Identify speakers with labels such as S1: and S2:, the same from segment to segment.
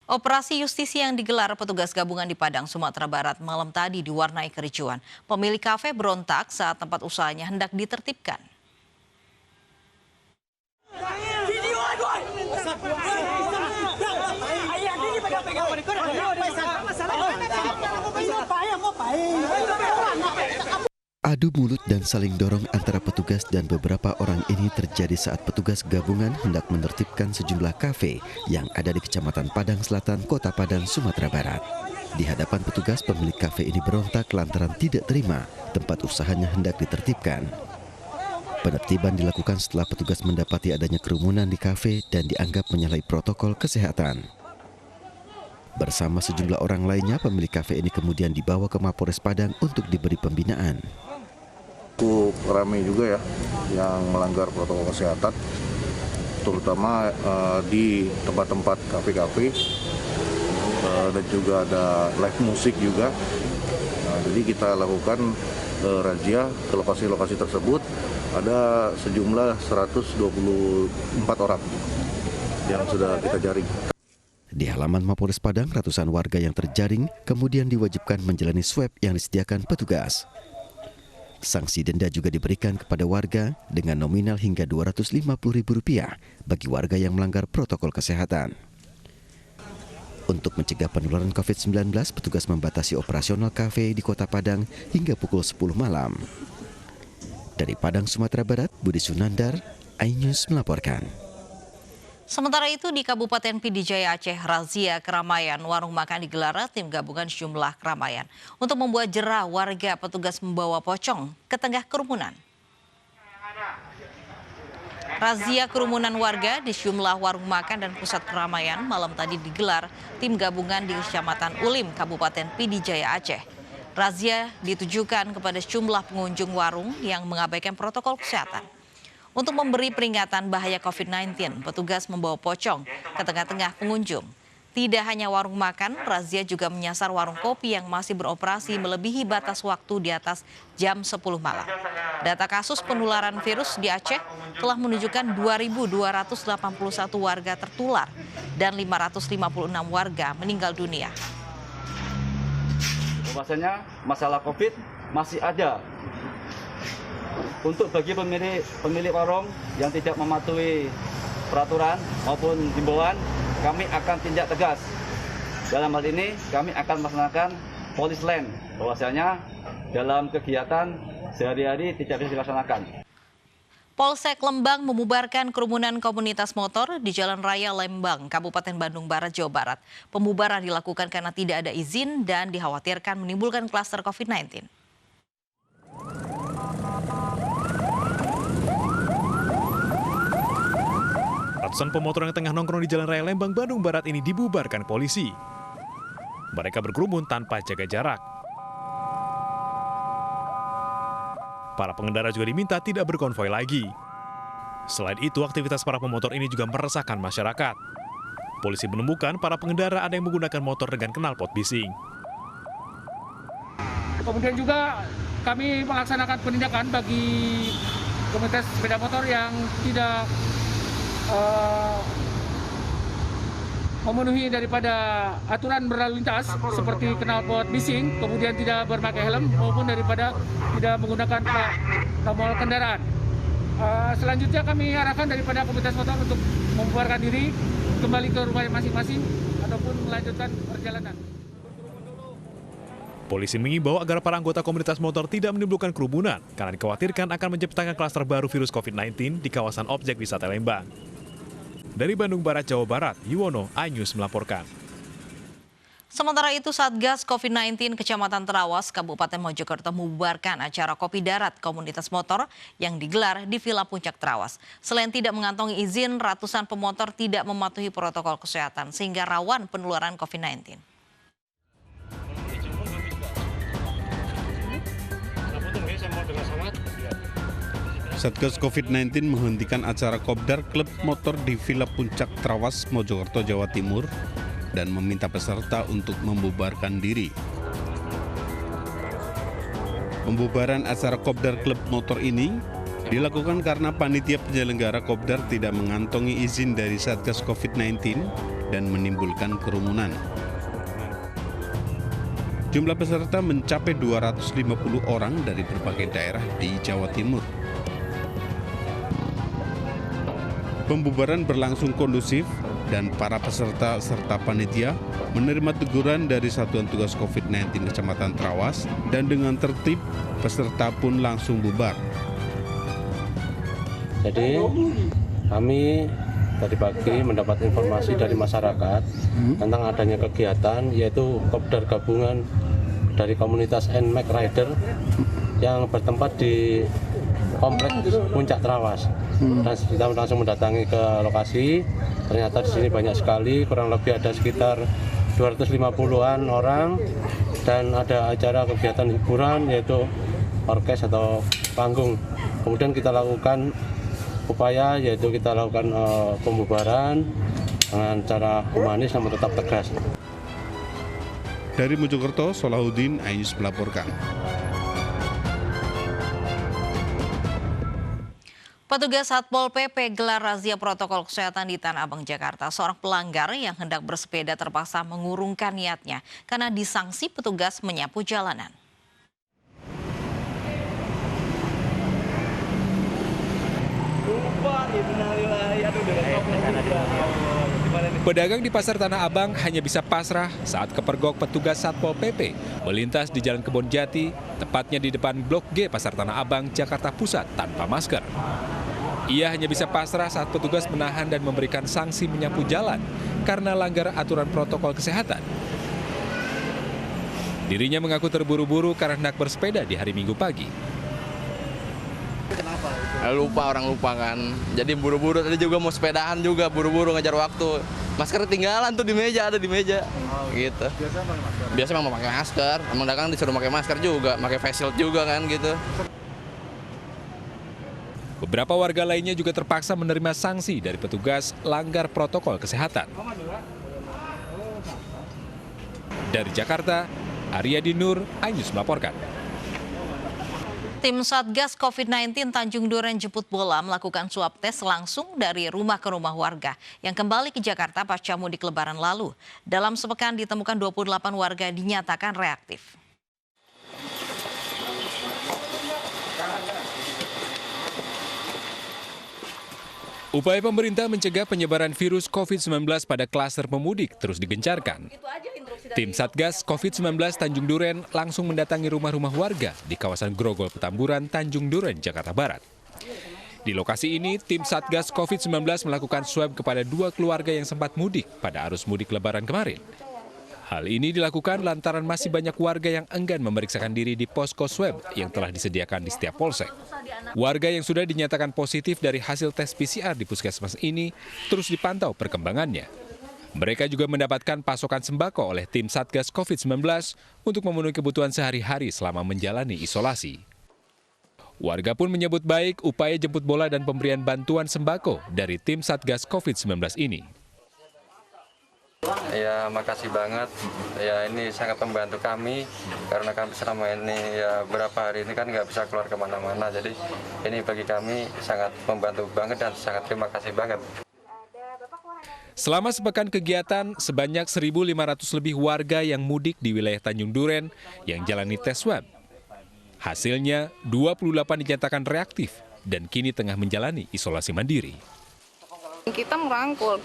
S1: Operasi justisi yang digelar petugas gabungan di Padang, Sumatera Barat malam tadi diwarnai kericuan. Pemilik kafe berontak saat tempat usahanya hendak ditertibkan.
S2: Adu mulut dan saling dorong antara petugas dan beberapa orang ini terjadi saat petugas gabungan hendak menertibkan sejumlah kafe yang ada di Kecamatan Padang Selatan, Kota Padang, Sumatera Barat. Di hadapan petugas, pemilik kafe ini berontak lantaran tidak terima tempat usahanya hendak ditertibkan. Penertiban dilakukan setelah petugas mendapati adanya kerumunan di kafe dan dianggap menyalahi protokol kesehatan. Bersama sejumlah orang lainnya, pemilik kafe ini kemudian dibawa ke Mapores Padang untuk diberi pembinaan.
S3: Cukup ramai juga ya yang melanggar protokol kesehatan, terutama di tempat-tempat kafe-kafe dan juga ada live musik juga. Jadi kita lakukan razia ke lokasi-lokasi tersebut. Ada sejumlah 124 orang yang sudah kita jaring.
S2: Di halaman Mapores Padang, ratusan warga yang terjaring kemudian diwajibkan menjalani swab yang disediakan petugas. Sanksi denda juga diberikan kepada warga dengan nominal hingga Rp250.000 bagi warga yang melanggar protokol kesehatan. Untuk mencegah penularan COVID-19, petugas membatasi operasional kafe di Kota Padang hingga pukul 10 malam. Dari Padang, Sumatera Barat, Budi Sunandar, iNews melaporkan.
S1: Sementara itu di Kabupaten Pidijaya Aceh, razia keramaian warung makan digelar tim gabungan sejumlah keramaian. Untuk membuat jerah warga, petugas membawa pocong ke tengah kerumunan. Razia kerumunan warga di sejumlah warung makan dan pusat keramaian malam tadi digelar tim gabungan di Kecamatan Ulim, Kabupaten Pidijaya Aceh. Razia ditujukan kepada sejumlah pengunjung warung yang mengabaikan protokol kesehatan. Untuk memberi peringatan bahaya COVID-19, petugas membawa pocong ke tengah-tengah pengunjung. Tidak hanya warung makan, razia juga menyasar warung kopi yang masih beroperasi melebihi batas waktu di atas jam 10 malam. Data kasus penularan virus di Aceh telah menunjukkan 2.281 warga tertular dan 556 warga meninggal dunia.
S4: Bahwasanya masalah COVID masih ada. Untuk bagi pemilik warung yang tidak mematuhi peraturan maupun himbauan, kami akan tindak tegas. Dalam hal ini kami akan melaksanakan polis lain, bahwasanya dalam kegiatan sehari-hari tidak bisa dilaksanakan.
S1: Polsek Lembang membubarkan kerumunan komunitas motor di Jalan Raya Lembang, Kabupaten Bandung Barat, Jawa Barat. Pembubaran dilakukan karena tidak ada izin dan dikhawatirkan menimbulkan klaster COVID-19.
S5: Ratusan pemotor yang tengah nongkrong di Jalan Raya Lembang, Bandung Barat ini dibubarkan polisi. Mereka berkerumun tanpa jaga jarak. Para pengendara juga diminta tidak berkonvoi lagi. Selain itu, aktivitas para pemotor ini juga meresahkan masyarakat. Polisi menemukan para pengendara ada yang menggunakan motor dengan knalpot bising.
S6: Kemudian juga kami melaksanakan penindakan bagi komunitas sepeda motor yang tidak memenuhi daripada aturan berlalu lintas seperti knalpot bising, kemudian tidak berpakai helm maupun daripada tidak menggunakan plat nomor kendaraan. Selanjutnya kami arahkan daripada komunitas motor untuk membubarkan diri kembali ke rumah masing-masing ataupun melanjutkan perjalanan.
S5: Polisi mengimbau agar para anggota komunitas motor tidak menimbulkan kerumunan karena dikhawatirkan akan menciptakan klaster baru virus COVID-19 di kawasan objek wisata Lembang. Dari Bandung Barat, Jawa Barat, Yuwono, iNews melaporkan.
S1: Sementara itu, Satgas COVID-19 Kecamatan Terawas, Kabupaten Mojokerto membubarkan acara kopi darat komunitas motor yang digelar di Villa Puncak Terawas. Selain tidak mengantongi izin, ratusan pemotor tidak mematuhi protokol kesehatan sehingga rawan penularan COVID-19.
S7: Satgas COVID-19 menghentikan acara kopdar klub motor di Villa Puncak Terawas, Mojokerto, Jawa Timur dan meminta peserta untuk membubarkan diri. Pembubaran acara kopdar klub motor ini Dilakukan karena panitia penyelenggara Kopdar tidak mengantongi izin dari Satgas COVID-19 dan menimbulkan kerumunan. Jumlah peserta mencapai 250 orang dari berbagai daerah di Jawa Timur. Pembubaran berlangsung kondusif dan para peserta serta panitia menerima teguran dari Satuan Tugas COVID-19 Kecamatan Trawas dan dengan tertib peserta pun langsung bubar.
S8: Jadi kami tadi pagi mendapat informasi dari masyarakat tentang adanya kegiatan yaitu Kopdar gabungan dari komunitas NMAX Rider yang bertempat di Kompleks Puncak Trawas. Dan kita langsung mendatangi ke lokasi. Ternyata di sini banyak sekali, kurang lebih ada sekitar 250-an orang dan ada acara kegiatan hiburan yaitu orkes atau panggung. Kemudian kita lakukan upaya yaitu kita lakukan pembubaran dengan cara humanis namun tetap tegas.
S7: Dari Mojokerto, Solahuddin Ainus melaporkan.
S1: Petugas Satpol PP gelar razia protokol kesehatan di Tanah Abang, Jakarta. Seorang pelanggar yang hendak bersepeda terpaksa mengurungkan niatnya karena disangsi petugas menyapu jalanan.
S5: Pedagang di Pasar Tanah Abang hanya bisa pasrah saat kepergok petugas Satpol PP melintas di Jalan Kebon Jati, tepatnya di depan Blok G Pasar Tanah Abang, Jakarta Pusat tanpa masker. Ia hanya bisa pasrah saat petugas menahan dan memberikan sanksi menyapu jalan karena langgar aturan protokol kesehatan. Dirinya mengaku terburu-buru karena hendak bersepeda di hari Minggu pagi.
S9: Orang lupa kan, jadi buru-buru. Tadi juga mau sepedaan juga, buru-buru ngejar waktu. Masker ketinggalan tuh di meja, ada di meja. Gitu. Biasa memang mau pakai masker, emang dagang disuruh pakai masker juga, pakai face shield juga kan gitu.
S5: Beberapa warga lainnya juga terpaksa menerima sanksi dari petugas langgar protokol kesehatan. Dari Jakarta, Aryadi Nur, iNews melaporkan.
S1: Tim Satgas COVID-19 Tanjung Duren jemput bola melakukan swab tes langsung dari rumah ke rumah warga yang kembali ke Jakarta pasca mudik Lebaran lalu. Dalam sepekan ditemukan 28 warga dinyatakan reaktif.
S5: Upaya pemerintah mencegah penyebaran virus COVID-19 pada klaster pemudik terus digencarkan. Tim Satgas COVID-19 Tanjung Duren langsung mendatangi rumah-rumah warga di kawasan Grogol Petamburan, Tanjung Duren, Jakarta Barat. Di lokasi ini, tim Satgas COVID-19 melakukan swab kepada 2 keluarga yang sempat mudik pada arus mudik Lebaran kemarin. Hal ini dilakukan lantaran masih banyak warga yang enggan memeriksakan diri di posko swab yang telah disediakan di setiap polsek. Warga yang sudah dinyatakan positif dari hasil tes PCR di puskesmas ini terus dipantau perkembangannya. Mereka juga mendapatkan pasokan sembako oleh tim Satgas COVID-19 untuk memenuhi kebutuhan sehari-hari selama menjalani isolasi. Warga pun menyebut baik upaya jemput bola dan pemberian bantuan sembako dari tim Satgas COVID-19 ini.
S10: Ya, makasih banget. Ya, ini sangat membantu kami karena kami selama ini ya berapa hari ini kan nggak bisa keluar kemana-mana. Jadi ini bagi kami sangat membantu banget dan sangat terima kasih banget.
S5: Selama sepekan kegiatan, sebanyak 1.500 lebih warga yang mudik di wilayah Tanjung Duren yang jalani tes swab. Hasilnya 28 dinyatakan reaktif dan kini tengah menjalani isolasi mandiri.
S11: Kita merangkul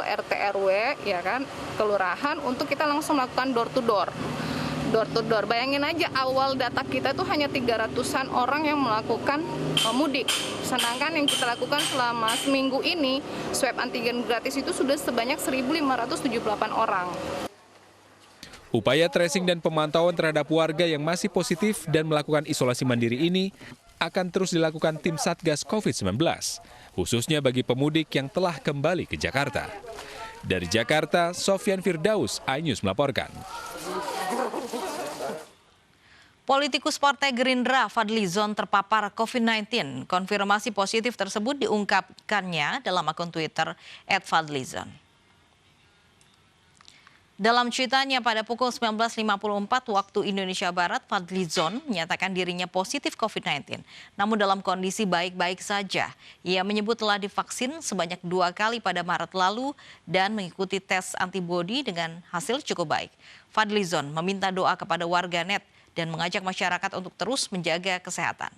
S11: RT RW ya kan, kelurahan untuk kita langsung melakukan door to door. Bayangin aja awal data kita itu hanya 300-an orang yang melakukan mudik. Sedangkan yang kita lakukan selama seminggu ini swab antigen gratis itu sudah sebanyak 1.578 orang.
S5: Upaya tracing dan pemantauan terhadap warga yang masih positif dan melakukan isolasi mandiri ini akan terus dilakukan tim Satgas COVID-19, khususnya bagi pemudik yang telah kembali ke Jakarta. Dari Jakarta, Sofyan Firdaus, iNews melaporkan.
S1: Politikus Partai Gerindra Fadlizon terpapar COVID-19. Konfirmasi positif tersebut diungkapkannya dalam akun Twitter @Fadlizon. Dalam cuitannya pada pukul 19.54 waktu Indonesia Barat, Fadlizon menyatakan dirinya positif COVID-19. Namun dalam kondisi baik-baik saja. Ia menyebut telah divaksin sebanyak 2 kali pada Maret lalu dan mengikuti tes antibodi dengan hasil cukup baik. Fadlizon meminta doa kepada warganet dan mengajak masyarakat untuk terus menjaga kesehatan.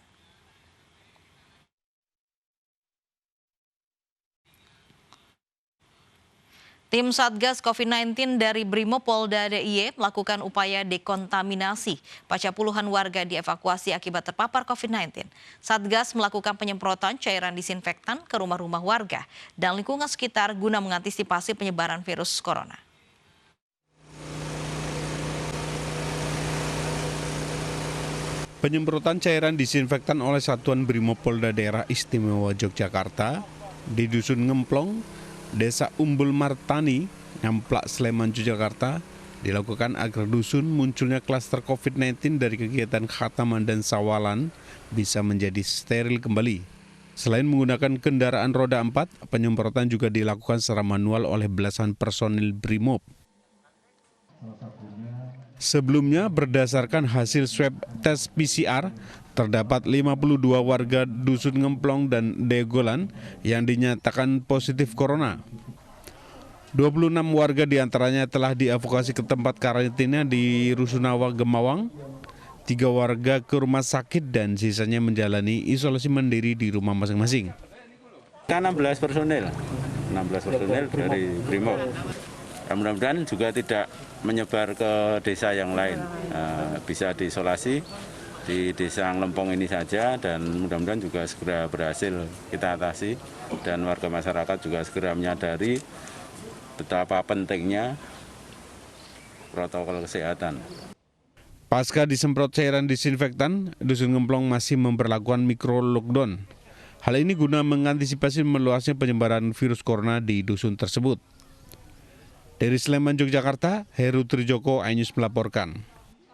S1: Tim Satgas COVID-19 dari Brimopolda DIY melakukan upaya dekontaminasi pasca puluhan warga dievakuasi akibat terpapar COVID-19. Satgas melakukan penyemprotan cairan disinfektan ke rumah-rumah warga dan lingkungan sekitar guna mengantisipasi penyebaran virus corona.
S7: Penyemprotan cairan disinfektan oleh Satuan Brimopolda Daerah Istimewa Yogyakarta di Dusun Ngemplong, Desa Umbul Martani, Ngamplak, Sleman, Yogyakarta dilakukan agar dusun munculnya klaster COVID-19 dari kegiatan khataman dan sawalan bisa menjadi steril kembali. Selain menggunakan kendaraan roda 4, penyemprotan juga dilakukan secara manual oleh belasan personil Brimob. Sebelumnya, berdasarkan hasil swab tes PCR, terdapat 52 warga Dusun Ngemplong dan Degolan yang dinyatakan positif corona. 26 warga diantaranya telah dievakuasi ke tempat karantina di Rusunawa, Gemawang, 3 warga ke rumah sakit dan sisanya menjalani isolasi mandiri di rumah masing-masing.
S12: 16 personel dari Brimob. Mudah-mudahan juga tidak menyebar ke desa yang lain, bisa diisolasi di desa Lempong ini saja dan mudah-mudahan juga segera berhasil kita atasi dan warga masyarakat juga segera menyadari betapa pentingnya protokol kesehatan.
S7: Pasca disemprot cairan disinfektan, Dusun Ngemplong masih memperlakukan mikro lockdown. Hal ini guna mengantisipasi meluasnya penyebaran virus corona di dusun tersebut. Dari Sleman, Yogyakarta, Heru Trijoko, iNews melaporkan.